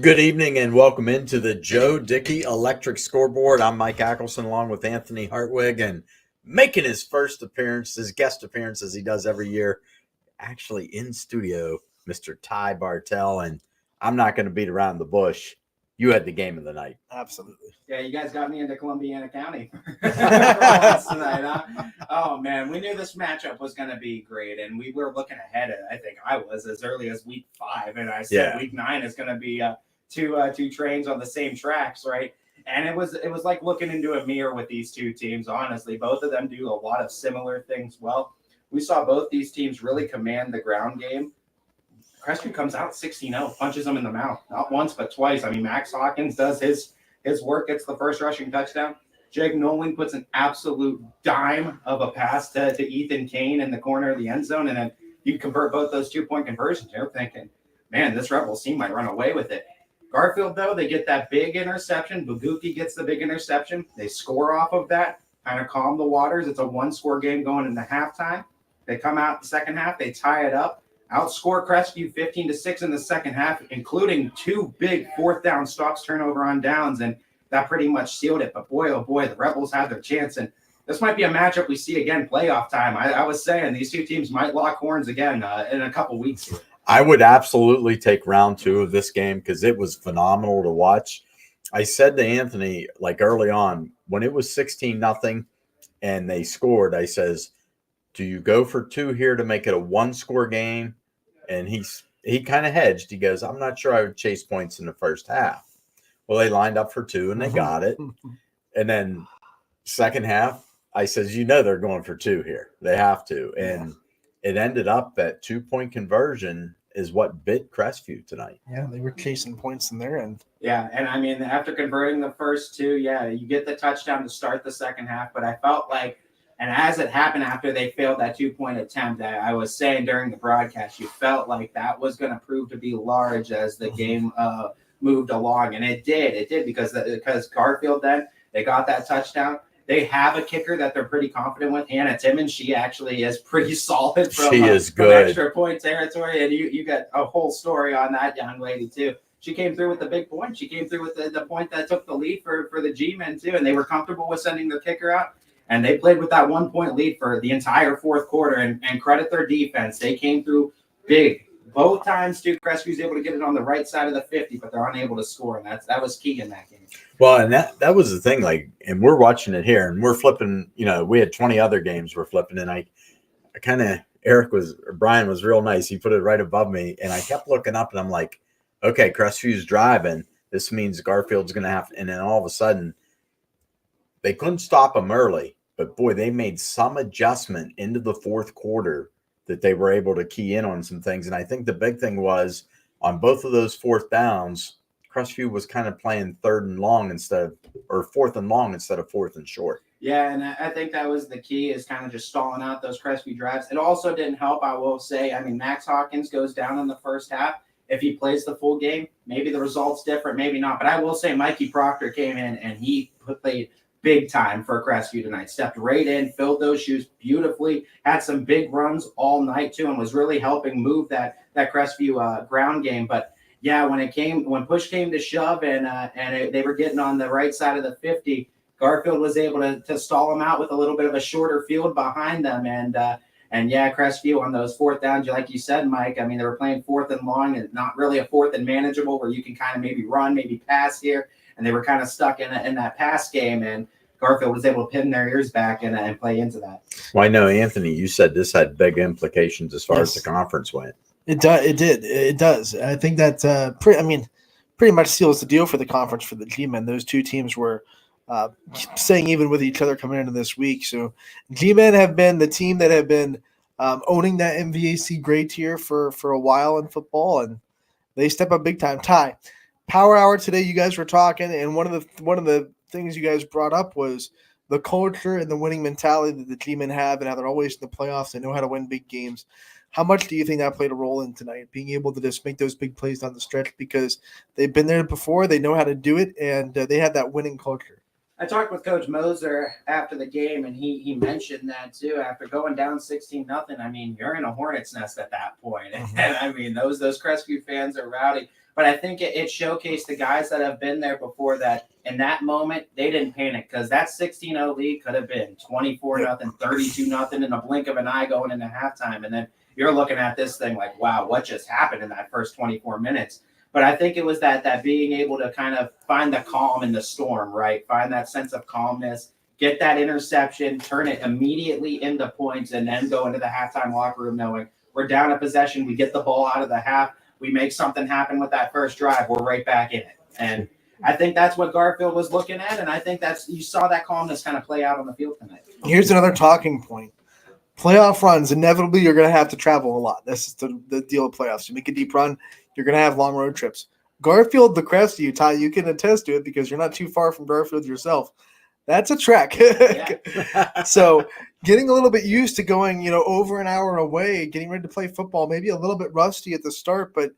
Good evening and welcome into the Joe Dickey Electric Scoreboard. I'm Mike Ackelson along with Anthony Hartwig, and making his first appearance, his guest appearance as he does every year, actually in studio, Mr. Ty Bartell. And I'm not going to beat around the bush. You had the game of the night. Absolutely. Yeah, you guys got me into Columbiana County for once tonight, huh? Oh, man, we knew this matchup was going to be great, and we were looking ahead. I think I was as early as week 5, and I said week 9 is going to be two trains on the same tracks, right? And it was like looking into a mirror with these two teams, honestly. Both of them do a lot of similar things well. We saw both these teams really command the ground game. Crestview comes out 16-0, punches them in the mouth, not once but twice. I mean, Max Hawkins does his work, gets the first rushing touchdown. Jake Nolan puts an absolute dime of a pass to Ethan Kane in the corner of the end zone, and then you convert both those 2-point conversions. You're thinking, man, this Rebels team might run away with it. Garfield, though, they get that big interception. Baguki gets the big interception. They score off of that, kind of calm the waters. It's a one-score game going into halftime. They come out the second half. They tie it up. Outscore Crestview 15-6 in the second half, including 2 big fourth down stops, turnover on downs, and that pretty much sealed it. But boy, oh boy, the Rebels had their chance, and this might be a matchup we see again playoff time. I was saying these two teams might lock horns again in a couple weeks here. I would absolutely take round 2 of this game because it was phenomenal to watch. I said to Anthony, like early on, when it was 16-0 and they scored, I says, do you go for 2 here to make it a one-score game? And he kind of hedged. He goes, I'm not sure I would chase points in the first half. Well, they lined up for 2 and they got it. And then second half, I says, they're going for 2 here. They have to. And it ended up that 2-point conversion is what bit Crestview tonight. Yeah, they were chasing points in their end. Yeah, and I mean, after converting the first 2, you get the touchdown to start the second half. But I felt like, and as it happened after they failed that 2-point attempt, I was saying during the broadcast, you felt like that was going to prove to be large as the game moved along. And it did. It did because Garfield then, they got that touchdown. They have a kicker that they're pretty confident with, Hannah Timmons. She actually is pretty solid from extra point territory. And you got a whole story on that young lady, too. She came through with the big point. She came through with the point that took the lead for the G-men, too. And they were comfortable with sending their kicker out. And they played with that 1-point lead for the entire fourth quarter. And credit their defense. They came through big. Both times, too, Crestview's able to get it on the right side of the 50, but they're unable to score. And that was key in that game. Well, and that was the thing. Like, and we're watching it here, and we're flipping. We had 20 other games we're flipping, and I kind of Brian was real nice. He put it right above me, and I kept looking up, and I'm like, okay, Crestview's driving. This means Garfield's going to have to. And then all of a sudden, they couldn't stop them early, but boy, they made some adjustment into the fourth quarter that they were able to key in on some things. And I think the big thing was on both of those fourth downs, Crestview was kind of playing 3rd and long instead of 4th and long instead of 4th and short. Yeah, and I think that was the key, is kind of just stalling out those Crestview drives. It also didn't help, I will say. I mean, Max Hawkins goes down in the first half. If he plays the full game, maybe the result's different, maybe not. But I will say Mikey Proctor came in and he played big time for Crestview tonight. Stepped right in, filled those shoes beautifully, had some big runs all night too, and was really helping move that Crestview ground game. But yeah, when push came to shove and they were getting on the right side of the 50, Garfield was able to stall them out with a little bit of a shorter field behind them. And yeah, Crestview on those fourth downs, like you said, Mike, I mean, they were playing 4th and long and not really a 4th and manageable where you can kind of maybe run, maybe pass here. And they were kind of stuck in that pass game, and Garfield was able to pin their ears back and play into that. Well, I know, Anthony, you said this had big implications as far as the conference went. It did. It does. I think that pretty much seals the deal for the conference for the G-men. Those two teams were staying even with each other coming into this week. So G-men have been the team that have been owning that MVAC grade tier for a while in football, and they step up big time. Ty, Power Hour today, you guys were talking, and one of the things you guys brought up was the culture and the winning mentality that the G-men have, and how they're always in the playoffs. They know how to win big games. How much do you think that played a role in tonight, being able to just make those big plays down the stretch, because they've been there before, they know how to do it, and they have that winning culture? I talked with Coach Moser after the game, and he mentioned that too. After going down 16-0, I mean, you're in a hornet's nest at that point. And I mean, those Crestview fans are rowdy. But I think it showcased the guys that have been there before that in that moment, they didn't panic because that 16-0 lead could have been 24-0, 32-0 in a blink of an eye going into halftime. And then you're looking at this thing like, wow, what just happened in that first 24 minutes? But I think it was that being able to kind of find the calm in the storm, right? Find that sense of calmness, get that interception, turn it immediately into points, and then go into the halftime locker room knowing we're down a possession, we get the ball out of the half, we make something happen with that first drive, we're right back in it. And I think that's what Garfield was looking at, and I think you saw that calmness kind of play out on the field tonight. Here's another talking point. Playoff runs, inevitably you're going to have to travel a lot. This is the deal with playoffs. You make a deep run, you're going to have long road trips. Garfield, the crest of you, Ty, you can attest to it because you're not too far from Garfield yourself. That's a trek. So getting a little bit used to going, over an hour away, getting ready to play football, maybe a little bit rusty at the start, but,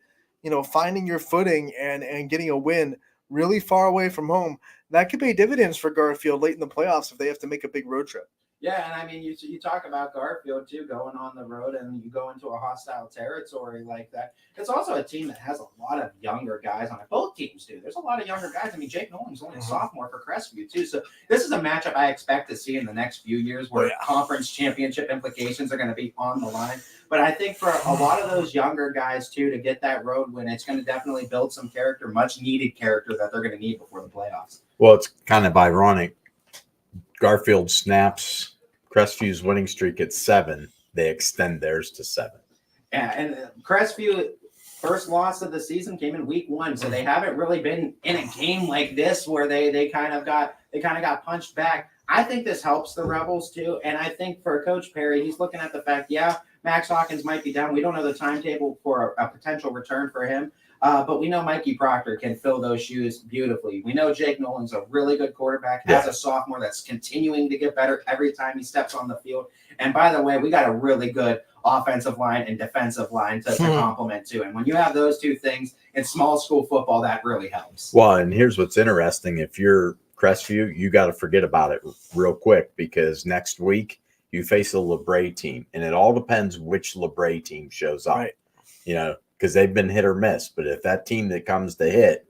finding your footing and getting a win really far away from home, that could pay dividends for Garfield late in the playoffs if they have to make a big road trip. Yeah, and I mean, you talk about Garfield, too, going on the road and you go into a hostile territory like that. It's also a team that has a lot of younger guys on it. Both teams do. There's a lot of younger guys. I mean, Jake Nolan's only a sophomore for Crestview, too. So this is a matchup I expect to see in the next few years where conference championship implications are going to be on the line. But I think for a lot of those younger guys, too, to get that road win, it's going to definitely build some character, much-needed character that they're going to need before the playoffs. Well, it's kind of ironic. Garfield snaps Crestview's winning streak at 7. They extend theirs to 7. Yeah, and Crestview first loss of the season came in week 1, so they haven't really been in a game like this where they kind of got punched back. I think this helps the Rebels too, and I think for Coach Perry, he's looking at the fact, Max Hawkins might be down. We don't know the timetable for a potential return for him. But we know Mikey Proctor can fill those shoes beautifully. We know Jake Nolan's a really good quarterback, as a sophomore that's continuing to get better every time he steps on the field. And by the way, we got a really good offensive line and defensive line to complement too. And when you have those two things in small school football, that really helps. Well, and here's what's interesting. If you're Crestview, you got to forget about it real quick because next week you face a LeBray team. And it all depends which LeBray team shows up. Right. Because they've been hit or miss. But if that team that comes to hit,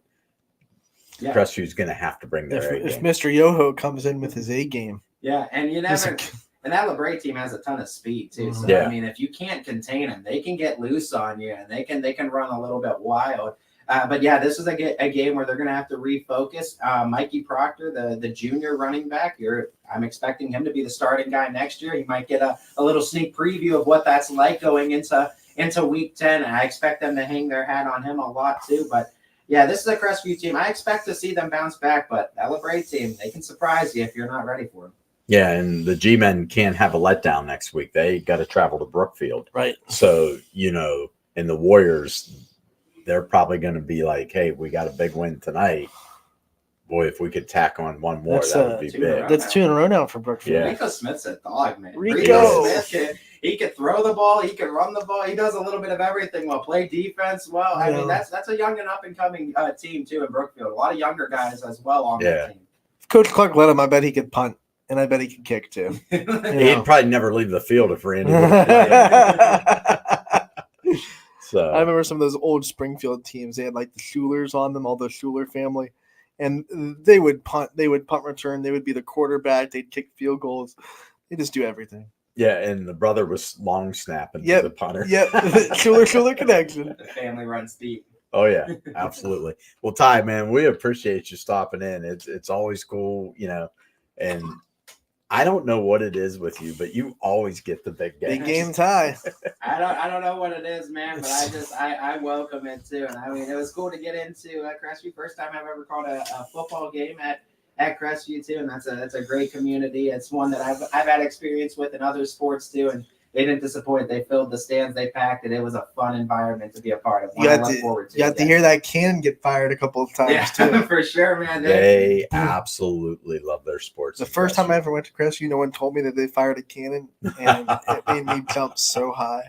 Crestview's going to have to bring their A game. If Mr. Yoho comes in with his A game. Yeah, and you never – and that LeBray team has a ton of speed too. So, I mean, if you can't contain them, they can get loose on you, and they can run a little bit wild. But, this is a game where they're going to have to refocus. Mikey Proctor, the junior running back, I'm expecting him to be the starting guy next year. He might get a little sneak preview of what that's like going into week 10. And I expect them to hang their hat on him a lot too. But, this is a Crestview team. I expect to see them bounce back. But that LeBray team, they can surprise you if you're not ready for them. Yeah, and the G-men can't have a letdown next week. They got to travel to Brookfield. Right. So, and the Warriors, they're probably going to be like, hey, we got a big win tonight. Boy, if we could tack on one more, that would be big. That's 2 in a row now for Brookfield. Yeah. Rico Smith's a dog, man. Rico Smith, he could throw the ball. He could run the ball. He does a little bit of everything. Play defense well. I mean, that's a young and up-and-coming team, too, in Brookfield. A lot of younger guys as well on that team. If Coach Clark let him, I bet he could punt. And I bet he could kick, too. He'd probably never leave the field if Randy would play. So I remember some of those old Springfield teams. They had like the Schulers on them, all the Schuler family. And they would punt return. They would be the quarterback. They'd kick field goals. They just do everything. Yeah, and the brother was long snapping the punter. Yep, Schuler connection. The family runs deep. Oh, yeah, absolutely. Well, Ty, man, we appreciate you stopping in. It's always cool, and I don't know what it is with you, but you always get the big game. Big game, Ty. I don't know what it is, man, but I welcome it too. And I mean, it was cool to get into Crestview. First time I've ever called a football game at Crestview too, and that's a great community. It's one that I've had experience with in other sports too, and they didn't disappoint. They filled the stands, they packed it. It was a fun environment to be a part of. You got to hear that cannon get fired a couple of times too. For sure, man. They absolutely love their sports. The first time I ever went to Crestview, no one told me that they fired a cannon, and it made me jump so high.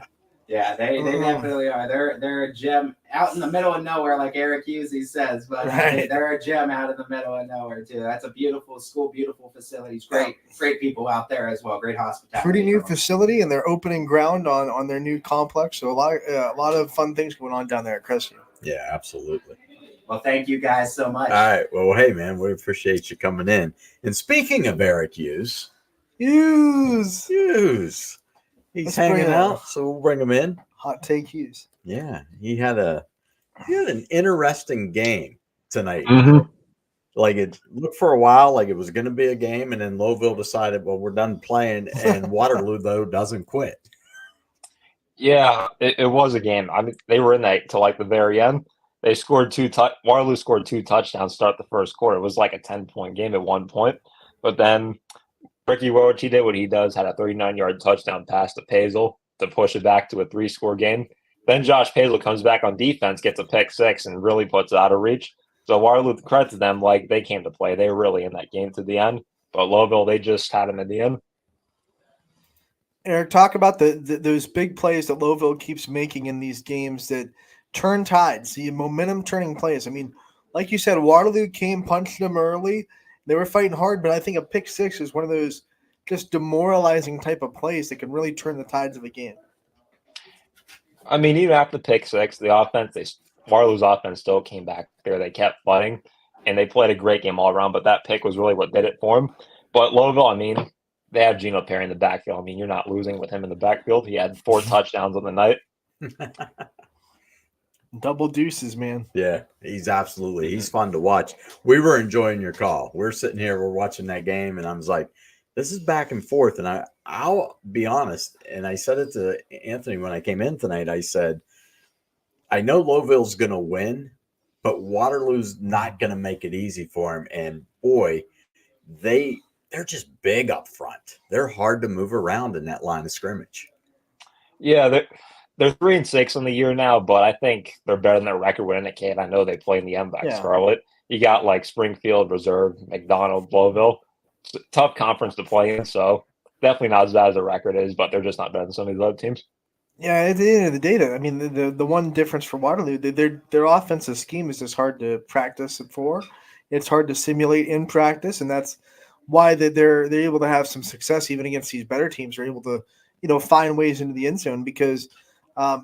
Yeah, they definitely are. They're a gem out in the middle of nowhere, like Eric Husey says, but they're a gem out in the middle of nowhere too. That's a beautiful school, beautiful facilities, great people out there as well. Great hospitality. Pretty new facility, and they're opening ground on their new complex. So a lot of fun things going on down there at Crestview. Yeah, absolutely. Well, thank you guys so much. All right. Well, hey, man, we appreciate you coming in. And speaking of Eric Hughes, Hughes. he's Let's hanging bring out, so we'll bring him in. Hot take Hughes. Yeah, he had an interesting game tonight. Mm-hmm. Like it looked for a while like it was going to be a game, and then Lowville decided, well, we're done playing, and Waterloo though doesn't quit. Yeah, it was a game. I mean, they were in that till like the very end. They scored Waterloo scored 2 touchdowns to start the first quarter. It was like a 10-point game at one point. But then Ricky Roach, he did what he does, had a 39-yard touchdown pass to Pazel to push it back to a 3-score game. Then Josh Pazel comes back on defense, gets a pick six, and really puts it out of reach. So Waterloo, credit to them, like they came to play. They were really in that game to the end. But Lowville, they just had him in the end. Eric, talk about those big plays that Lowville keeps making in these games that turn tides, the momentum turning plays. I mean, like you said, Waterloo came, punched them early. They were fighting hard, but I think a pick six is one of those just demoralizing type of plays that can really turn the tides of a game. I mean, even after the pick six, Waterloo's offense still came back there. They kept fighting, and they played a great game all around, but that pick was really what did it for them. But Lowville, I mean, they have Gino Perry in the backfield. I mean, you're not losing with him in the backfield. He had 4 touchdowns on the night. Double deuces, man. Yeah, he's fun to watch. We were enjoying your call. We're sitting here, we're watching that game, and I was like, this is back and forth. And I'll be honest, and I said it to Anthony when I came in tonight. I said, I know Lowville's going to win, but Waterloo's not going to make it easy for him. And boy, they're just big up front. They're hard to move around in that line of scrimmage. Yeah, they're 3-6 on the year now, but I think they're better than their record would indicate. I know they play in the MVAC Scarlet. You got like Springfield, Reserve, McDonald, Lowville. It's a tough conference to play in, so definitely not as bad as the record is, but they're just not better than some of these other teams. Yeah, at the end of the day, I mean, the one difference for Waterloo, their offensive scheme is just hard to practice for. It's hard to simulate in practice, and that's why they're able to have some success even against these better teams. They're able to, find ways into the end zone because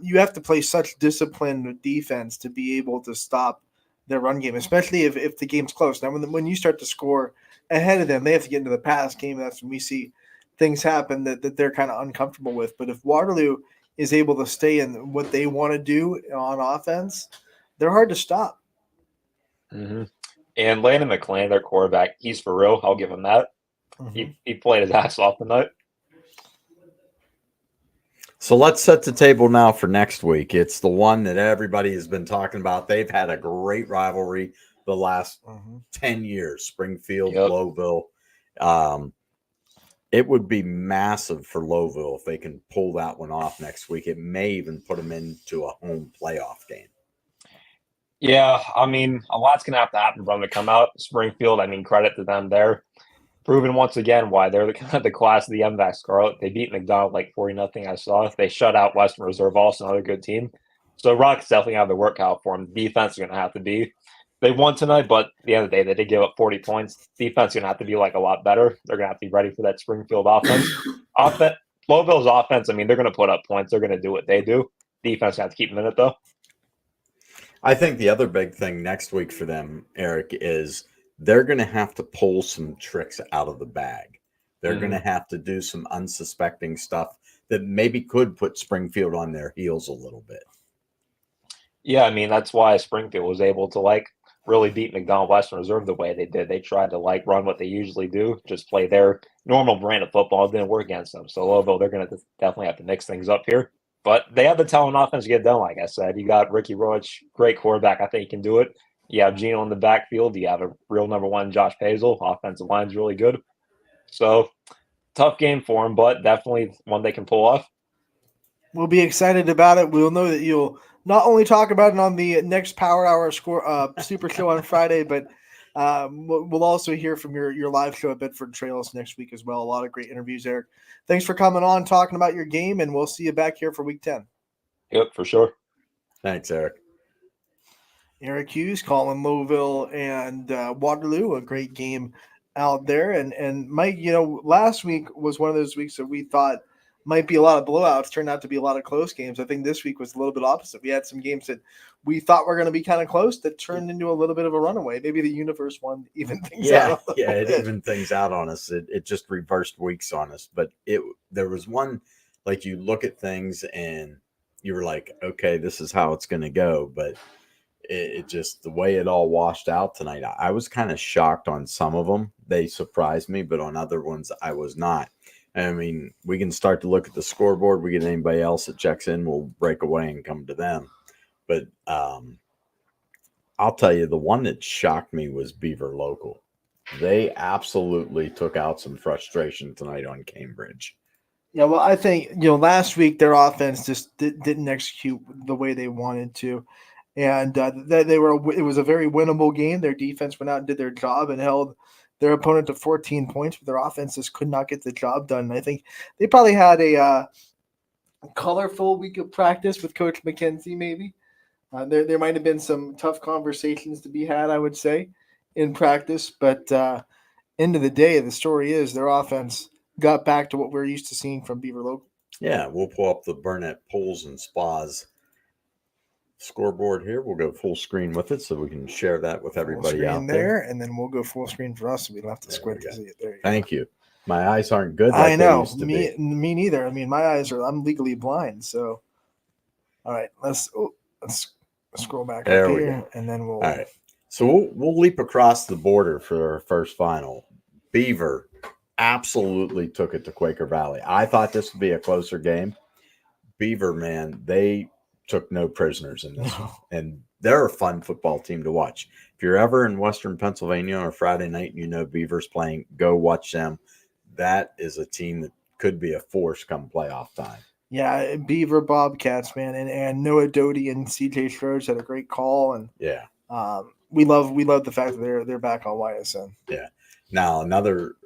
you have to play such disciplined defense to be able to stop their run game, especially if the game's close. Now, when you start to score ahead of them, they have to get into the pass game. That's when we see things happen that they're kind of uncomfortable with. But if Waterloo is able to stay in what they want to do on offense, they're hard to stop. Mm-hmm. And Landon McClain, their quarterback, he's for real. I'll give him that. Mm-hmm. He played his ass off tonight. So let's set the table now for next week. It's the one that everybody has been talking about. They've had a great rivalry the last 10 years, Springfield, Lowville. It would be massive for Lowville if they can pull that one off next week. It may even put them into a home playoff game. Yeah, I mean, a lot's going to have to happen for them to come out. Springfield, I mean, credit to them there. Proving once again why they're the class of the MVAC Scarlet. They beat McDonald like 40-0, I saw. They shut out Western Reserve, also another good team. So Rockets definitely have their work out for them. Defense is going to have to be. They won tonight, but at the end of the day, they did give up 40 points. Defense is going to have to be like a lot better. They're going to have to be ready for that Springfield offense. Lowville's offense, I mean, they're going to put up points. They're going to do what they do. Defense have to keep them in it, though. I think the other big thing next week for them, Eric, is they're going to have to pull some tricks out of the bag. They're going to have to do some unsuspecting stuff that maybe could put Springfield on their heels a little bit. Yeah, I mean, that's why Springfield was able to, really beat McDonald Western Reserve the way they did. They tried to, run what they usually do, just play their normal brand of football. It didn't work against them. So, Lowville, they're going to definitely have to mix things up here. But they have the talent offense to get done, like I said. You got Ricky Roach, great quarterback. I think he can do it. You have Gino in the backfield. You have a real number one, Josh Pazel. Offensive line's really good. So, tough game for him, but definitely one they can pull off. We'll be excited about it. We'll know that you'll not only talk about it on the next Power Hour Super Show on Friday, but we'll also hear from your live show at Bedford Trails next week as well. A lot of great interviews, Eric. Thanks for coming on, talking about your game, and we'll see you back here for Week 10. Yep, for sure. Thanks, Eric. Eric Hughes calling Lowville and Waterloo, a great game out there. And Mike, last week was one of those weeks that we thought might be a lot of blowouts, turned out to be a lot of close games. I think this week was a little bit opposite. We had some games that we thought were going to be kind of close that turned into a little bit of a runaway. Maybe the universe one even things out. It evened things out on us. It just reversed weeks on us. But there was one, like, you look at things and you were like, okay, this is how it's going to go. But it just, the way it all washed out tonight, I was kind of shocked on some of them. They surprised me, but on other ones, I was not. I mean, we can start to look at the scoreboard. We get anybody else that checks in, we'll break away and come to them. But I'll tell you, the one that shocked me was Beaver Local. They absolutely took out some frustration tonight on Cambridge. Yeah, well, I think, last week their offense just didn't execute the way they wanted to. And it was a very winnable game. Their defense went out and did their job and held their opponent to 14 points, but their offense just could not get the job done. And I think they probably had a colorful week of practice with Coach McKenzie, maybe. There might have been some tough conversations to be had, I would say, in practice. But end of the day, the story is their offense got back to what we're used to seeing from Beaver Local. Yeah, we'll pull up the Burnett Pools and Spas scoreboard here. We'll go full screen with it so we can share that with everybody out there. And then we'll go full screen for us so we don't have to squint to see it. There you Thank you. My eyes aren't good. I know. Me neither. I mean, I'm legally blind. So, all right, let's scroll back there up we here, go. And then we'll. All right. So we'll leap across the border for our first final. Beaver absolutely took it to Quaker Valley. I thought this would be a closer game. Beaver, man, they took no prisoners in this one. And they're a fun football team to watch. If you're ever in Western Pennsylvania on a Friday night and Beaver's playing, go watch them. That is a team that could be a force come playoff time. Yeah, Beaver Bobcats, man, and Noah Doty and CJ Schroeder had a great call, and we love the fact that they're back on YSN. Yeah. Now another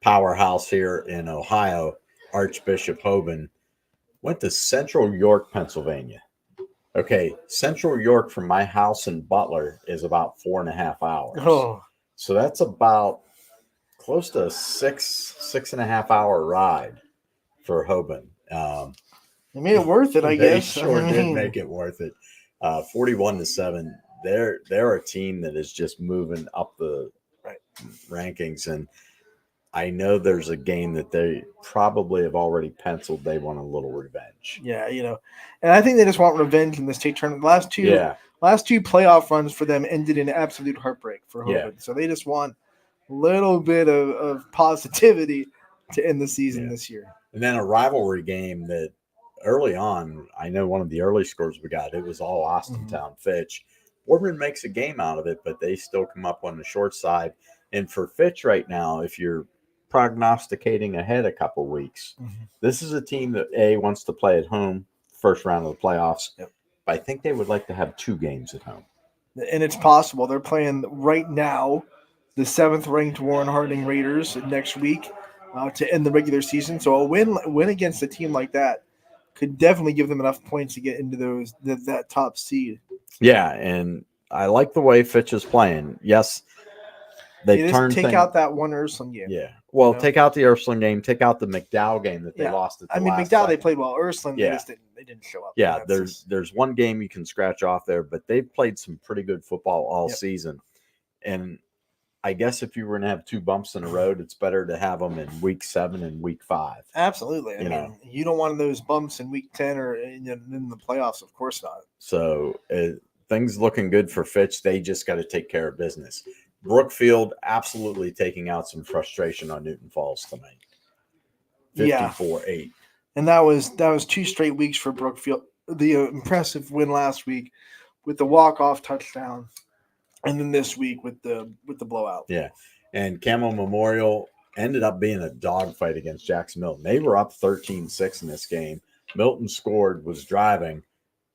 powerhouse here in Ohio, Archbishop Hoban, went to Central York, Pennsylvania. Okay, Central York from my house in Butler is about 4.5 hours. Oh. So that's about close to a 6.5 hour ride for Hoban. They made it worth it, I guess. They sure did make it worth it. 41-7. They're a team that is just moving up the rankings, and I know there's a game that they probably have already penciled. They want a little revenge. Yeah, and I think they just want revenge in the state tournament. Last two playoff runs for them ended in absolute heartbreak for Hoban. Yeah. So they just want a little bit of positivity to end the season this year. And then a rivalry game that early on, I know one of the early scores we got, it was all Austintown Fitch. Boardman makes a game out of it, but they still come up on the short side. And for Fitch right now, if you're prognosticating ahead a couple weeks, this is a team that wants to play at home, first round of the playoffs. Yep. But I think they would like to have 2 games at home. And it's possible. They're playing right now the 7th ranked Warren Harding Raiders next week to end the regular season. So a win against a team like that could definitely give them enough points to get into that top seed. Yeah, and I like the way Fitch is playing. Yes, they take out that one Ursuline game. Yeah, well, take out the Ursuline game, take out the McDowell game that they lost at the last McDowell, they played well. Ursuline, they didn't show up. Yeah, there's one game you can scratch off there, but they've played some pretty good football all season. And I guess if you were going to have 2 bumps in a road, it's better to have them in week 7 and week 5. Absolutely. I mean, you don't want those bumps in week 10 or in the playoffs. Of course not. So things looking good for Fitch. They just got to take care of business. Brookfield absolutely taking out some frustration on Newton Falls tonight. 54-8. And that was 2 straight weeks for Brookfield. The impressive win last week with the walk-off touchdown. And then this week with the blowout. Yeah. And Camel Memorial ended up being a dogfight against Jackson Milton. They were up 13-6 in this game. Milton scored, was driving.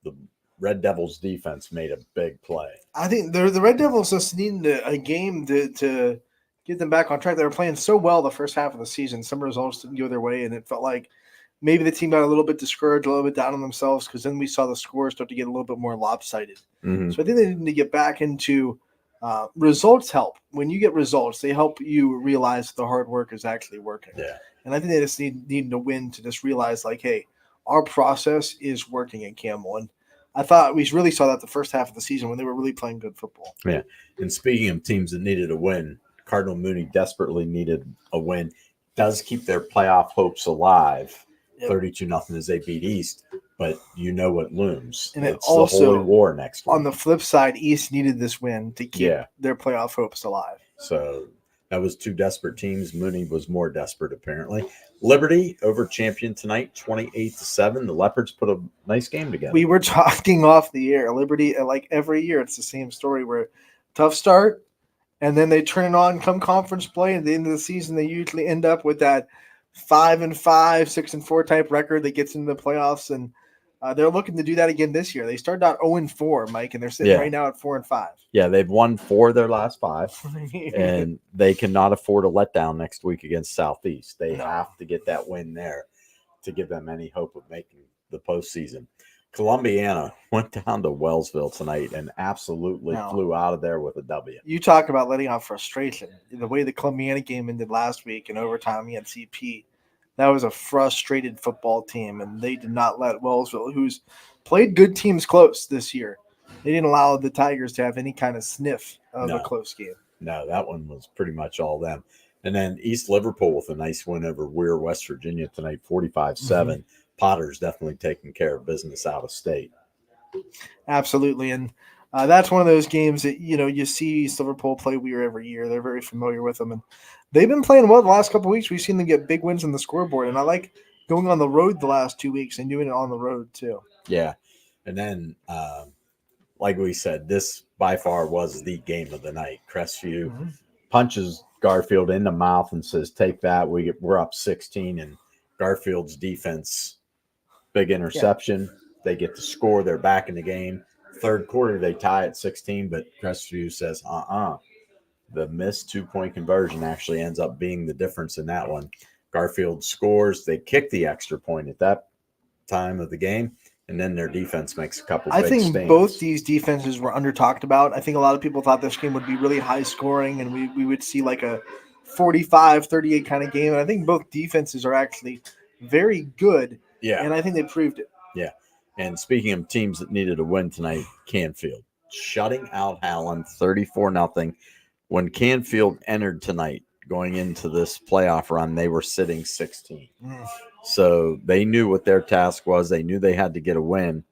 The Red Devils defense made a big play. I think the Red Devils just needed a game to get them back on track. They were playing so well the first half of the season. Some results didn't go their way, and it felt like maybe the team got a little bit discouraged, a little bit down on themselves, because then we saw the scores start to get a little bit more lopsided. Mm-hmm. So I think they need to get back into results help. When you get results, they help you realize the hard work is actually working. Yeah. And I think they just need to win to just realize, like, hey, our process is working at Campbell. And I thought we really saw that the first half of the season when they were really playing good football. Yeah. And speaking of teams that needed a win, Cardinal Mooney desperately needed a win. Does keep their playoff hopes alive. 32-0 as they beat East, but you know what looms. And it's also, the Holy War next week. On the flip side, East needed this win to keep their playoff hopes alive. So that was two desperate teams. Mooney was more desperate, apparently. Liberty over Champion tonight, 28-7. The Leopards put a nice game together. We were talking off the air. Liberty, like every year, it's the same story where tough start, and then they turn it on come conference play. At the end of the season, they usually end up with that 5-5, 6-4 type record that gets into the playoffs, and they're looking to do that again this year. They started out 0-4, Mike, and they're sitting right now at 4-5. Yeah, they've won 4 of their last 5, and they cannot afford a letdown next week against Southeast. They have to get that win there to give them any hope of making the postseason. Columbiana went down to Wellsville tonight and absolutely flew out of there with a W. You talk about letting out frustration. The way the Columbiana game ended last week in overtime against CP, that was a frustrated football team, and they did not let Wellsville, who's played good teams close this year, they didn't allow the Tigers to have any kind of sniff of a close game. No, that one was pretty much all them. And then East Liverpool with a nice win over Weir, West Virginia tonight, 45-7. Potter's definitely taking care of business out of state. Absolutely. And that's one of those games that, you see East Liverpool play Weir every year. They're very familiar with them. And they've been playing well the last couple of weeks. We've seen them get big wins on the scoreboard. And I like going on the road the last 2 weeks and doing it on the road too. Yeah. And then, like we said, this by far was the game of the night. Crestview punches Garfield in the mouth and says, take that. We're up 16, and Garfield's defense, big interception. Yeah. They get to score. They're back in the game. Third quarter, they tie at 16, but Crestview says, The missed 2-point conversion actually ends up being the difference in that one. Garfield scores. They kick the extra point at that time of the game, and then their defense makes a couple big stains. I think both these defenses were under-talked about. I think a lot of people thought this game would be really high-scoring, and we would see like a 45-38 kind of game. And I think both defenses are actually very good. Yeah. And I think they proved it. Yeah. And speaking of teams that needed a win tonight, Canfield shutting out Howland 34-0. When Canfield entered tonight, going into this playoff run, they were sitting 16. So they knew what their task was. They knew they had to get a win.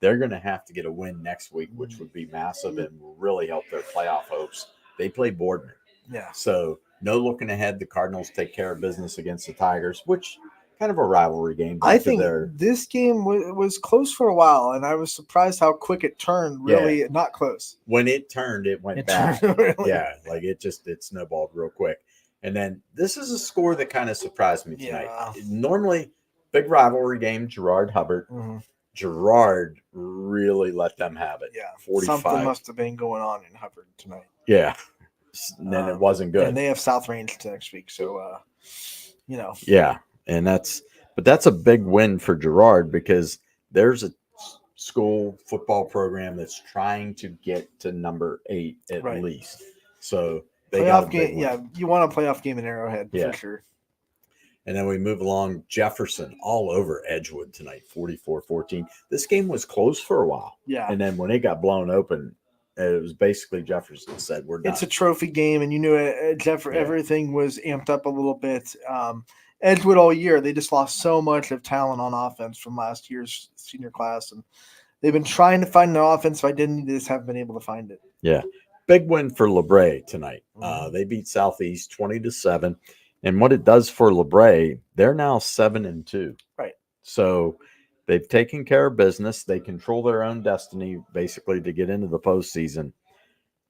They're going to have to get a win next week, which would be massive and will really help their playoff hopes. They play Boardman. Yeah. So no looking ahead. The Cardinals take care of business against the Tigers, which kind of a rivalry game. I think this game was close for a while, and I was surprised how quick it turned. Really, not close. When it turned, it went back. Really. Yeah, like it snowballed real quick. And then this is a score that kind of surprised me tonight. Yeah. Normally, big rivalry game, Girard-Hubbard. Girard really let them have it. Yeah, 45. Something must have been going on in Hubbard tonight. Yeah, and then it wasn't good. And they have South Range next week, so Yeah, and that's a big win for Girard because there's a school football program that's trying to get to number 8 at least. So they got a big win. You want a playoff game in Arrowhead for sure. And then we move along. Jefferson all over Edgewood tonight, 44-14. This game was close for a while. Yeah. And then when it got blown open, it was basically Jefferson said, we're done. It's a trophy game, and everything was amped up a little bit. Edgewood all year, they just lost so much of talent on offense from last year's senior class, and they've been trying to find an offensive identity. They just haven't been able to find it. Yeah. Big win for LeBray tonight. They beat Southeast 20-7. And what it does for LeBray, they're now 7-2. Right. So they've taken care of business. They control their own destiny, basically, to get into the postseason.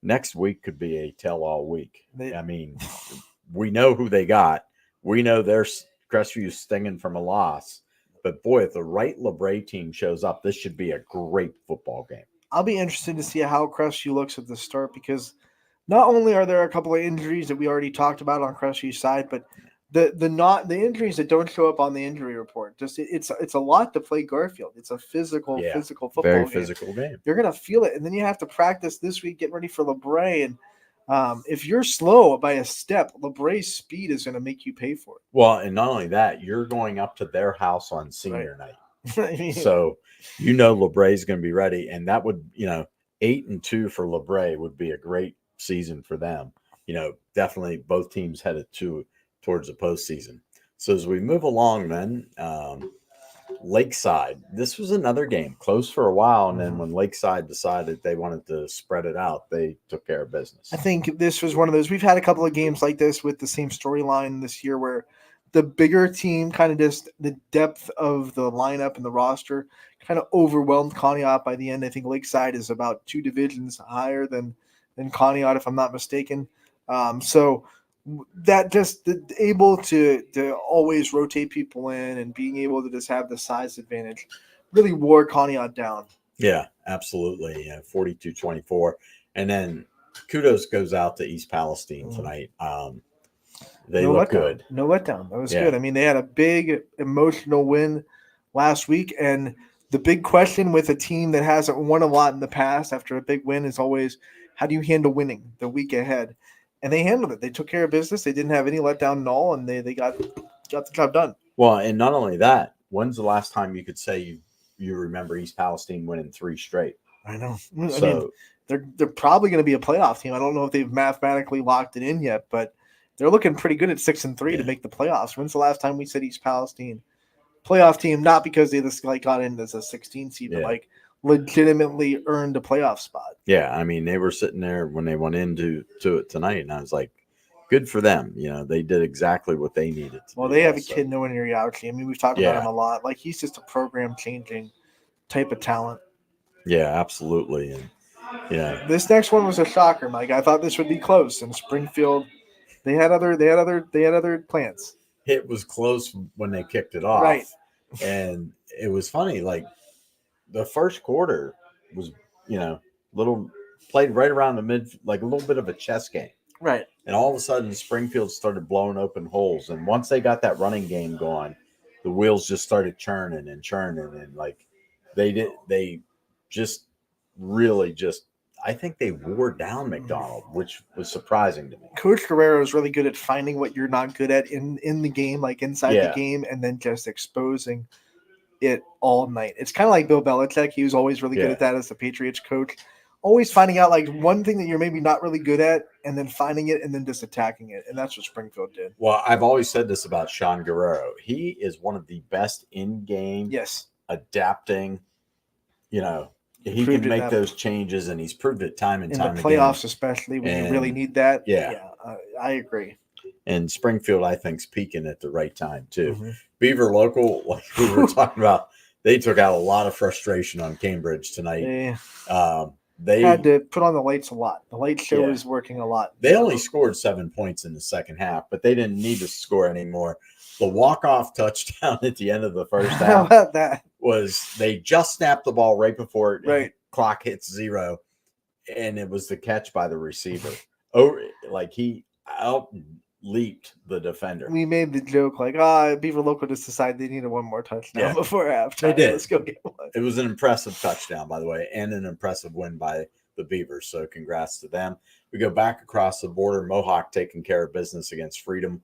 Next week could be a tell-all week. We know who they got. We know their Crestview stinging from a loss. But, boy, if the right LeBray team shows up, this should be a great football game. I'll be interested to see how Crestview looks at the start because not only are there a couple of injuries that we already talked about on Crestview's side, but the injuries that don't show up on the injury report. Just it's a lot to play Garfield. It's a physical football very game. Physical game. You're gonna feel it, and then you have to practice this week, getting ready for LeBray. And If you're slow by a step, LeBray's speed is going to make you pay for Well, and not only that, you're going up to their house on senior night. it. So LeBray's going to be ready, and that would 8-2 for LeBray would be a great season for them. Definitely both teams headed towards the postseason. So as we move along, then Lakeside. This was another game close for a while, and then when Lakeside decided they wanted to spread it out, they took care of business. I think this was one of those. We've had a couple of games like this with the same storyline this year, where the bigger team kind of just the depth of the lineup and the roster kind of overwhelmed Conneaut by the end. I think Lakeside is about 2 divisions higher than Conneaut, if I'm not mistaken. So that just able to always rotate people in and being able to just have the size advantage really wore Conneaut down. Yeah, absolutely. 42-24. And then kudos goes out to East Palestine tonight. They look good. No letdown. That was good. I mean, they had a big emotional win last week, and the big question with a team that hasn't won a lot in the past after a big win is always, how do you handle winning the week ahead? And they handled it. They took care of business. They didn't have any letdown at all, and they got the job done. Well, and not only that, when's the last time you could say you remember East Palestine winning 3 straight? I know. So, I mean, they're probably going to be a playoff team. I don't know if they've mathematically locked it in yet, but they're looking pretty good at 6-3 to make the playoffs. When's the last time we said East Palestine playoff team? Not because they just got in as a 16 seed, but legitimately earned a playoff spot. Yeah, I mean, they were sitting there when they went into it tonight, and I was like, good for them. They did exactly what they needed to. Well, they have a kid, Noah Neriauchi. I mean, we've talked about him a lot. He's just a program-changing type of talent. Yeah, absolutely. And this next one was a shocker, Mike. I thought this would be close. In Springfield, they had other plans. It was close when they kicked it off, right? And it was funny. The first quarter was, played right around the mid, a little bit of a chess game. Right. And all of a sudden, Springfield started blowing open holes. And once they got that running game going, the wheels just started churning. And they just really I think they wore down McDonald, which was surprising to me. Coach Guerrero is really good at finding what you're not good at in the game, inside the game, and then just exposing it all night. It's kind of like Bill Belichick. He was always really good at that as the Patriots coach. Always finding out one thing that you're maybe not really good at, and then finding it and then just attacking it. And that's what Springfield did. Well, I've always said this about Sean Guerrero. He is one of the best in-game adapting, he can make those changes, and he's proved it time and time again. In the playoffs, especially when you really need that. Yeah, I agree. And Springfield, I think, is peaking at the right time, too. Mm-hmm. Beaver Local, like we were talking about, they took out a lot of frustration on Cambridge tonight. Yeah. They had to put on the lights a lot. The light show is working a lot. They only scored 7 points in the second half, but they didn't need to score anymore. The walk-off touchdown at the end of the first half How about that? Was they just snapped the ball right before clock hits 0, and it was the catch by the receiver. He out-leaped the defender. We made the joke Beaver Local just decided they needed one more touchdown before halftime. They did. Let's go get one. It was an impressive touchdown, by the way, and an impressive win by the Beavers, so congrats to them. We go back across the border. Mohawk taking care of business against Freedom,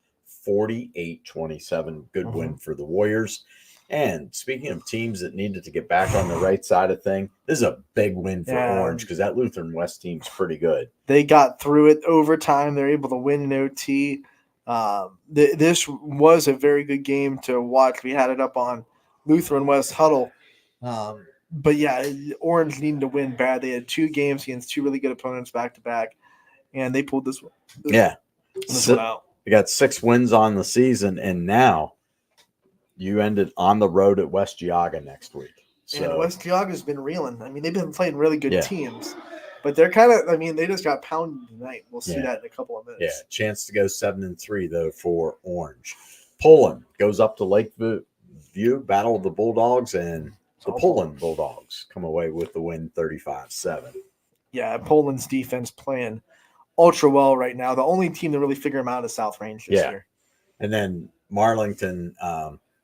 48-27. Good win for the Warriors. And speaking of teams that needed to get back on the right side of thing, this is a big win for Orange because that Lutheran West team's pretty good. They got through it overtime. They're able to win in OT. This was a very good game to watch. We had it up on Lutheran West Huddle. But Orange needed to win bad. They had 2 games against 2 really good opponents back-to-back, and they pulled this one. This one out. They got 6 wins on the season, and now you ended on the road at West Geauga next week. And West Geauga's been reeling. I mean, they've been playing really good teams, but they're kind of, they just got pounded tonight. We'll see that in a couple of minutes. Yeah, chance to go 7-3, though, for Orange. Poland goes up to Lakeview, battle of the Bulldogs, and the Poland Bulldogs come away with the win 35-7. Yeah, Poland's defense playing ultra well right now. The only team to really figure them out is South Range this year. And then Marlington,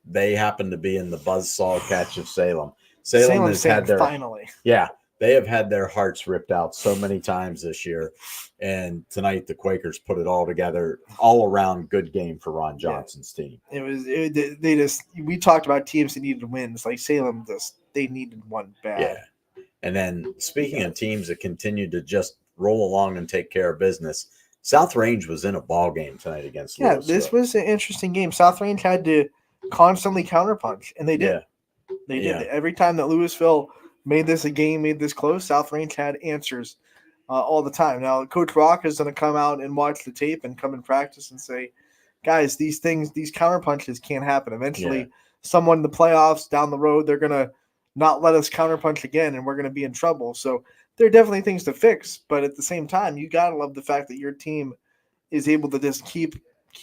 they happen to be in the buzzsaw catch of Salem. Salem has had their finally. Yeah, They have had their hearts ripped out so many times this year. And tonight the Quakers put it all together, all around good game for Ron Johnson's team. We talked about teams that needed wins. Like Salem, they needed one bad. Yeah. And then speaking of teams that continue to just roll along and take care of business, South Range was in a ball game tonight against Louisville. This was an interesting game. South Range had to constantly counterpunch, and they did. Yeah. They did. Every time that Louisville made this a game, made this close, South Range had answers all the time. Now, Coach Rock is going to come out and watch the tape and come and practice and say, guys, these counterpunches can't happen. Eventually, someone in the playoffs down the road, they're going to not let us counterpunch again, and we're going to be in trouble. So there are definitely things to fix, but at the same time, you got to love the fact that your team is able to just keep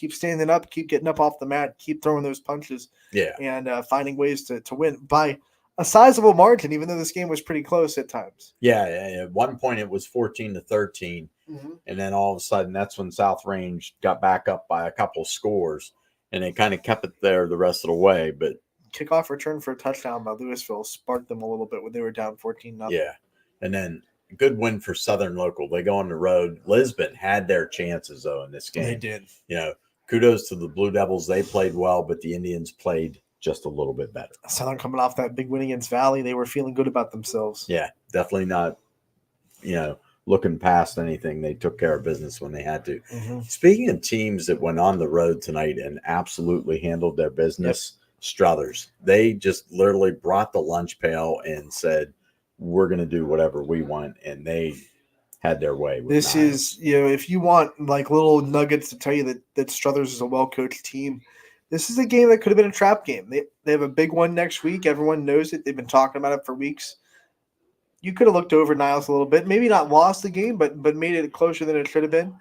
standing up, keep getting up off the mat, keep throwing those punches, and finding ways to win by a sizable margin, even though this game was pretty close at times. Yeah, at one point it was 14-13, and then all of a sudden that's when South Range got back up by a couple scores, and they kind of kept it there the rest of the way. But kickoff return for a touchdown by Louisville sparked them a little bit when they were down 14-0. Yeah, and then good win for Southern Local. They go on the road. Lisbon had their chances, though, in this game. They did. Kudos to the Blue Devils. They played well, but the Indians played just a little bit better. Southern coming off that big win against Valley, they were feeling good about themselves. Yeah, definitely not, looking past anything. They took care of business when they had to. Speaking of teams that went on the road tonight and absolutely handled their business, Struthers, they just literally brought the lunch pail and said, we're going to do whatever we want, and they had their way. This is, if you want like little nuggets to tell you that Struthers is a well-coached team, this is a game that could have been a trap game. They have a big one next week. Everyone knows it. They've been talking about it for weeks. You could have looked over Niles a little bit, maybe not lost the game, but made it closer than it should have been.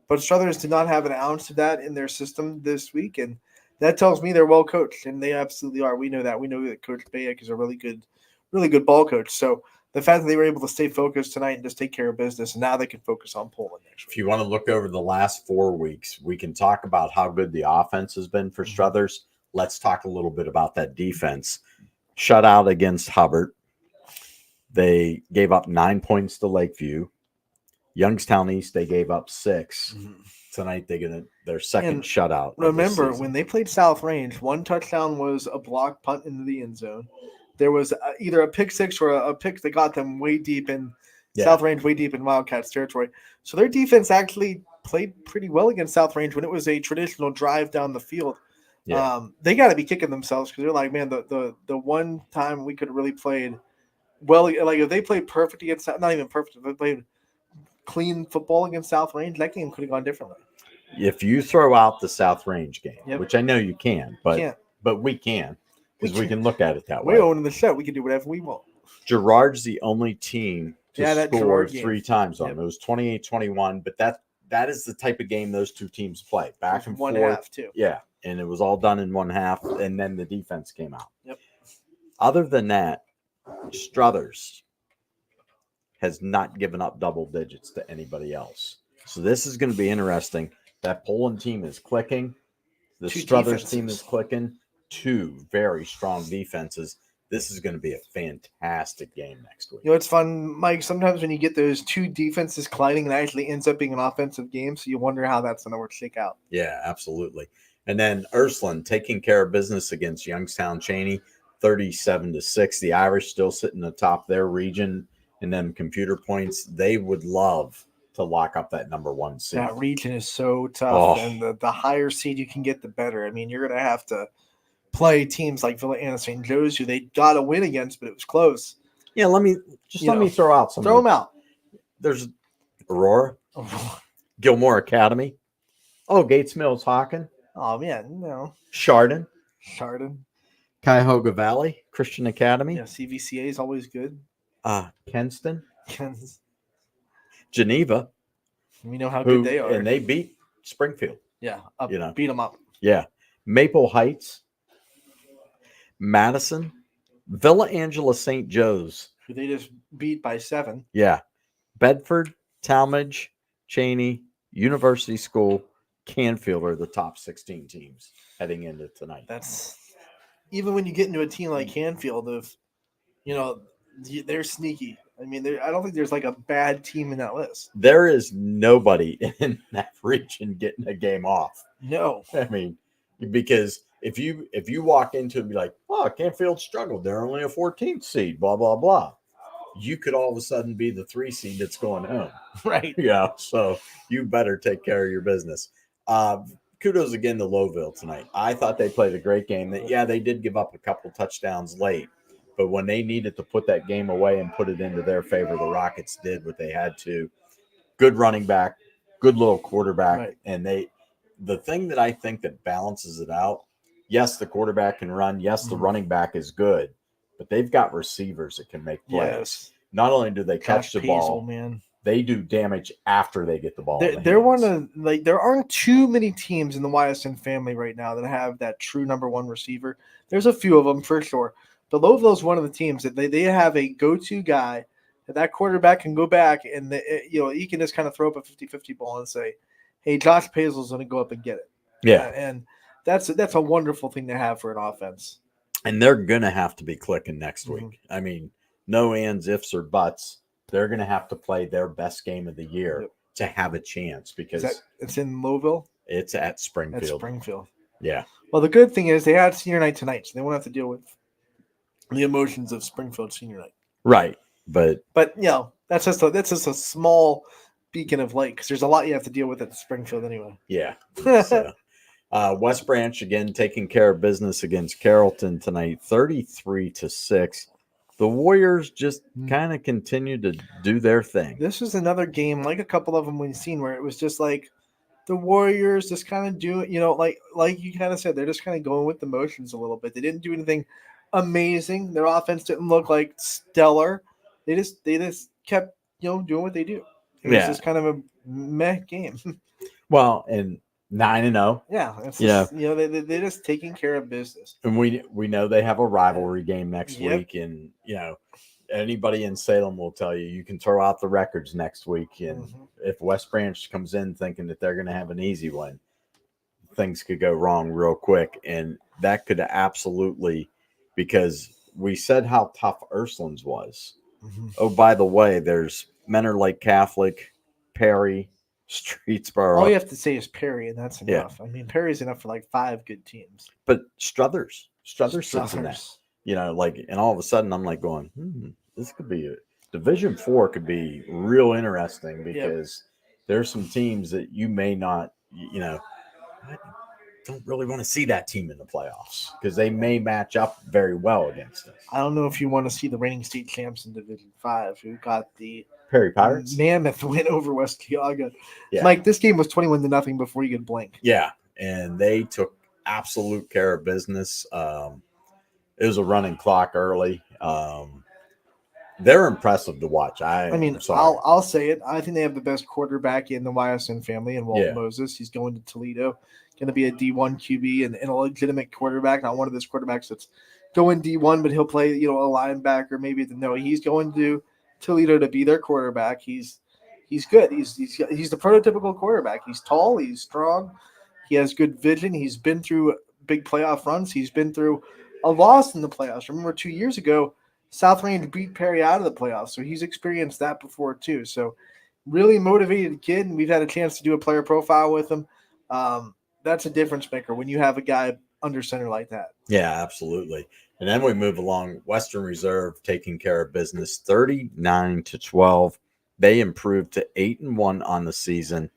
But Struthers did not have an ounce of that in their system this week, and that tells me they're well-coached, and they absolutely are. We know that. We know that Coach Bayek is a really good ball coach. So the fact that they were able to stay focused tonight and just take care of business, and now they can focus on Poland next week. If you want to look over the last 4 weeks, we can talk about how good the offense has been for Struthers. Let's talk a little bit about that defense. Shutout against Hubbard. They gave up 9 points to Lakeview. Youngstown East, they gave up 6. Tonight, they get their second shutout. Remember, when they played South Range, one touchdown was a block punt into the end zone. There was either a pick six or a pick that got them way deep in South Range, way deep in Wildcats territory. So their defense actually played pretty well against South Range when it was a traditional drive down the field. They got to be kicking themselves because they're like, man, the one time we could have really played well, like if they played perfect against, not even perfect, if they played clean football against South Range, that game could have gone differently. If you throw out the South Range game, which I know you can, but we can. Because we can look at it that way. We're owning the show. We can do whatever we want. Girard's the only team to score 3 times on. It was 28-21, but that is the type of game those two teams play. Back and forth. 1/2, too. Yeah, and it was all done in 1/2, and then the defense came out. Other than that, Struthers has not given up double digits to anybody else. So this is going to be interesting. That Poland team is clicking. The Struthers team is clicking. 2 very strong defenses. This is going to be a fantastic game next week. It's fun, Mike. Sometimes when you get those 2 defenses colliding, it actually ends up being an offensive game. So you wonder how that's going to shake out. Yeah, absolutely. And then Ursuline taking care of business against Youngstown Cheney, 37-6. The Irish still sitting atop their region, and then computer points. They would love to lock up that number 1 seed. That region is so tough, and the higher seed you can get, the better. I mean, you're going to have to play teams like Villa Anna St. Joe's, who they got a win against, but it was close. Yeah, let me throw out some. Throw them out. There's Aurora, Gilmore Academy. Oh, Gates Mills Hawken. Oh, man, no. Chardon. Cuyahoga Valley Christian Academy. Yeah, CVCA is always good. Kenston. Geneva. We know how good they are. And they beat Springfield. Yeah, beat them up. Yeah. Maple Heights. Madison, Villa Angela St. Joe's, who they just beat by 7. Yeah. Bedford, Talmadge, Cheney, University School, Canfield are the top 16 teams heading into tonight. That's even when you get into a team like Canfield, they're sneaky. I mean, I don't think there's like a bad team in that list. There is nobody in that region getting a game off. No. I mean, because if you walk into it and be like, oh, Canfield struggled. They're only a 14th seed, blah, blah, blah. You could all of a sudden be the 3 seed that's going home. Right. Yeah. So you better take care of your business. Kudos again to Lowville tonight. I thought they played a great game. They did give up a couple touchdowns late, but when they needed to put that game away and put it into their favor, the Rockets did what they had to. Good running back, good little quarterback, Right. and the thing that I think that balances it out, yes, the quarterback can run, yes, the running back is good, but they've got receivers that can make plays. Yes. Not only do they catch the ball, man. they do damage after they get the ball. They're one of there aren't too many teams in the YSN family right now that have that true number one receiver. There's a few of them for sure. But Lowville is one of the teams that they have a go-to guy that quarterback can go back and he can just kind of throw up a 50-50 ball and say, hey, Josh Paisley's going to go up and get it. Yeah. And that's a wonderful thing to have for an offense. And they're going to have to be clicking next Mhm. week. I mean, no ands, ifs, or buts. They're going to have to play their best game of the year to have a chance because it's in Lowville? It's at Springfield. At Springfield. Yeah. Well, the good thing is they had senior night tonight, so they won't have to deal with the emotions of Springfield senior night. Right. But that's just a small beacon of light because there's a lot you have to deal with at Springfield anyway. Yeah. So, West Branch again taking care of business against Carrollton tonight, 33-6. The Warriors just kind of continue to do their thing. This was another game, like a couple of them we've seen, where it was just like the Warriors just kind of do, like you kind of said, they're just kind of going with the motions a little bit. They didn't do anything amazing. Their offense didn't look like stellar. They just kept doing what they do. It was just kind of a meh game. Well, and 9-0. Yeah, it's just, they're just taking care of business. And we know they have a rivalry game next week, and anybody in Salem will tell you can throw out the records next week, and if West Branch comes in thinking that they're going to have an easy one, things could go wrong real quick, and that could absolutely, because we said how tough Ursulines was. Oh, by the way, there's Menor Lake Catholic, Perry, Streetsboro. All you have to say is Perry, and that's enough. I mean, Perry's enough for like 5 good teams. But Struthers sits in that. And all of a sudden I'm like going, this could be Division 4 could be real interesting because there's some teams that you may not, I don't really want to see that team in the playoffs because they may match up very well against us. I don't know if you want to see the reigning state champs in Division 5 who got the Perry Pirates mammoth win over West Geauga. Yeah. Mike, this game was 21-0 before you could blink. Yeah, and they took absolute care of business. It was a running clock early. They're impressive to watch. I'll say it. I think they have the best quarterback in the YSN family in Walt Moses. He's going to Toledo, going to be a D1 QB and a legitimate quarterback, not one of those quarterbacks that's going D1, but he'll play, a linebacker maybe. No, he's going to Toledo to be their quarterback. He's good. He's the prototypical quarterback. He's tall. He's strong. He has good vision. He's been through big playoff runs. He's been through a loss in the playoffs. Remember 2 years ago, South Range beat Perry out of the playoffs, so he's experienced that before too. So really motivated kid, and we've had a chance to do a player profile with him. That's a difference maker when you have a guy under center like that. Yeah, absolutely. And then we move along. Western Reserve taking care of business, 39-12. They improved to 8-1 on the season.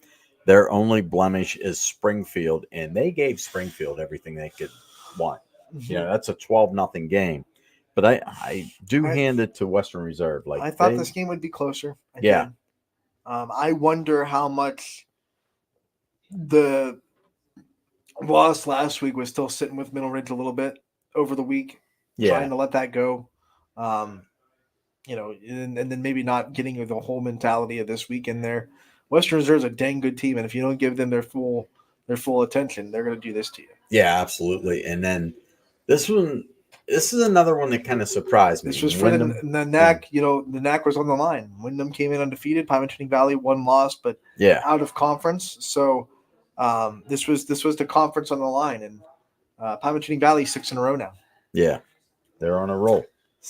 Their only blemish is Springfield, and they gave Springfield everything they could want. That's a 12-0 game. But I hand it to Western Reserve. I thought this game would be closer. I wonder how much the loss last week was still sitting with Middle Ridge a little bit over the week, trying to let that go. And then maybe not getting the whole mentality of this week in there. Western Reserve is a dang good team, and if you don't give them their full attention, they're going to do this to you. Yeah, absolutely. And then this is another one that kind of surprised me. This was for the NAC. The NAC was on the line. Wyndham came in undefeated. Pymatuning Valley one loss, but out of conference. So this was the conference on the line, and Pymatuning Valley 6 in a row now. Yeah, they're on a roll.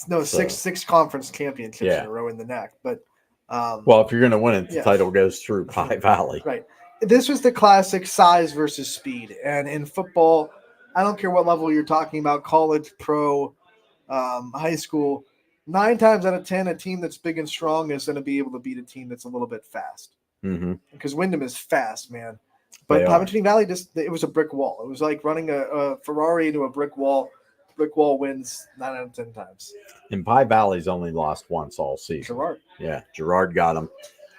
No, six conference championships in a row in the neck. But well, if you're going to win it, the title goes through Pie Valley. Right. This was the classic size versus speed. And in football, I don't care what level you're talking about, college, pro, high school, 9 times out of 10, a team that's big and strong is going to be able to beat a team that's a little bit fast. Because Wyndham is fast, man. But Pymatuning Valley, it was a brick wall. It was like running a Ferrari into a brick wall. Brick wall wins 9 out of 10 times. And Pie Valley's only lost once all season. Girard. Yeah, Girard got him.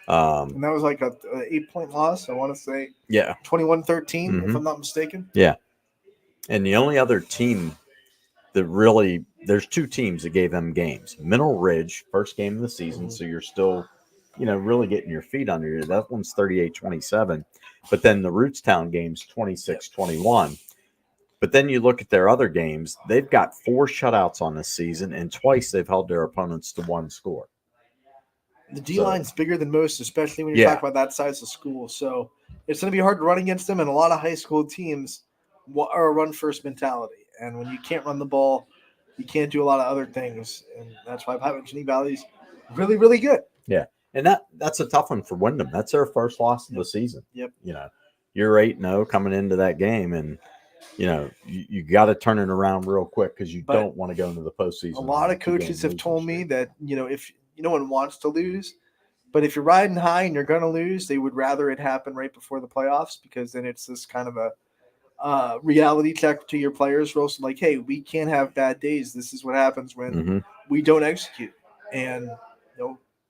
And that was like a 8-point loss, I want to say. Yeah. 21-13, if I'm not mistaken. Yeah. And the only other team that really – there's 2 teams that gave them games. Mineral Ridge, first game of the season, so you're still, really getting your feet under you. That one's 38-27. But then the Rootstown game's 26-21. But then you look at their other games, they've got 4 shutouts on this season, and twice they've held their opponents to 1 score. The D-line's bigger than most, especially when you're talking about that size of school. So it's going to be hard to run against them, and a lot of high school teams are a run-first mentality. And when you can't run the ball, you can't do a lot of other things, and that's why Pymatuning Valley's really, really good. Yeah, and that's a tough one for Wyndham. That's their first loss of the season. Yep. You're 8-0 coming into that game, and you got to turn it around real quick because you don't want to go into the postseason. A lot of coaches have told me that if no one wants to lose, but if you're riding high and you're going to lose, they would rather it happen right before the playoffs, because then it's this kind of a reality check to your players. We're also like, hey, we can't have bad days. This is what happens when we don't execute, and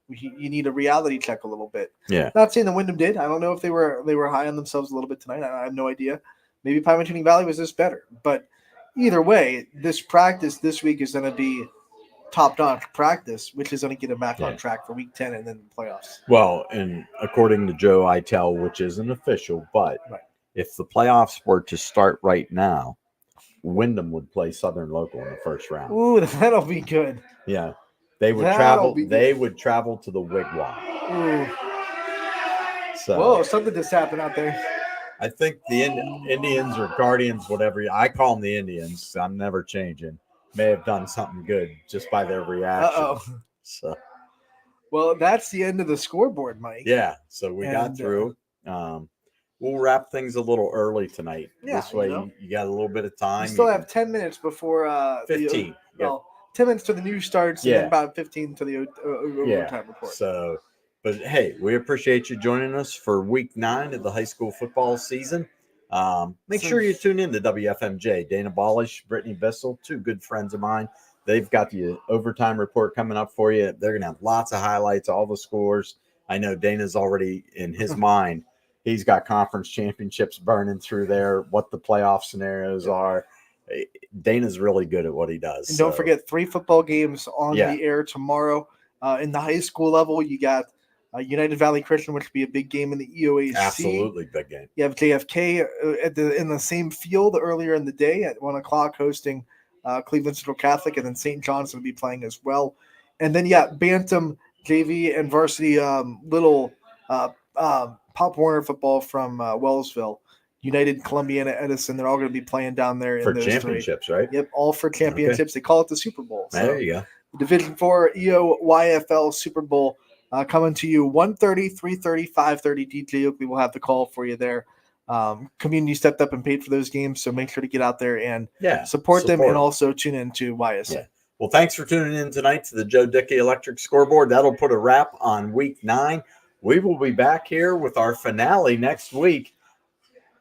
you need a reality check a little bit. Yeah. Not saying that Wyndham did. I don't know if they were high on themselves a little bit tonight. I have no idea. Maybe Pymatuning Valley was just better. But either way, this practice this week is going to be top-notch practice, which is going to get them back on track for week 10 and then the playoffs. Well, and according to Joe Itel, which isn't official, but if the playoffs were to start right now, Wyndham would play Southern Local in the first round. Ooh, that'll be good. Yeah. They would travel. They would travel to the Wigwam. Ooh. So, whoa, something just happened out there. I think the Indians or Guardians, whatever I call them, the Indians. I'm never changing. May have done something good just by their reaction. So, well, that's the end of the scoreboard, Mike. Yeah. So we got through. We'll wrap things a little early tonight. This way, you got a little bit of time. We still have 10 minutes before 15. 10 minutes to the news starts, and then about 15 to the overtime report. So, but hey, we appreciate you joining us for week 9 of the high school football season. Make sure you tune in to WFMJ. Dana Balish, Brittany Bissell, 2 good friends of mine. They've got the overtime report coming up for you. They're going to have lots of highlights, all the scores. I know Dana's already in his mind. He's got conference championships burning through there, what the playoff scenarios are. Dana's really good at what he does. And don't forget 3 football games on the air tomorrow. In the high school level, you got United Valley Christian, which will be a big game in the EOAC. Absolutely big game. You have JFK in the same field earlier in the day at 1 o'clock hosting Cleveland Central Catholic, and then St. John's will be playing as well. And then, Bantam, JV, and varsity little Pop Warner football from Wellsville. United, Columbiana, Edison, they're all going to be playing down there in for those championships, 3. right? Yep, all for championships. They call it the Super Bowl. So there you go. Division 4 EOYFL Super Bowl coming to you 1:30, 3:30, 5:30. DJ Oakley will have the call for you there. Community stepped up and paid for those games, so make sure to get out there and support them, and also tune in to YSA. Yeah. Well, thanks for tuning in tonight to the Joe Dickey Electric Scoreboard. That'll put a wrap on week 9. We will be back here with our finale next week.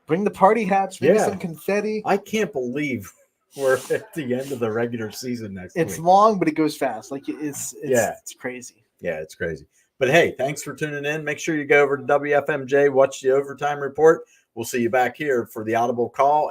Bring the party hats, maybe some confetti. I can't believe we're at the end of the regular season next week. It's long, but it goes fast. Like it's crazy. Yeah, it's crazy. But hey, thanks for tuning in. Make sure you go over to WFMJ, watch the overtime report. We'll see you back here for the audible call.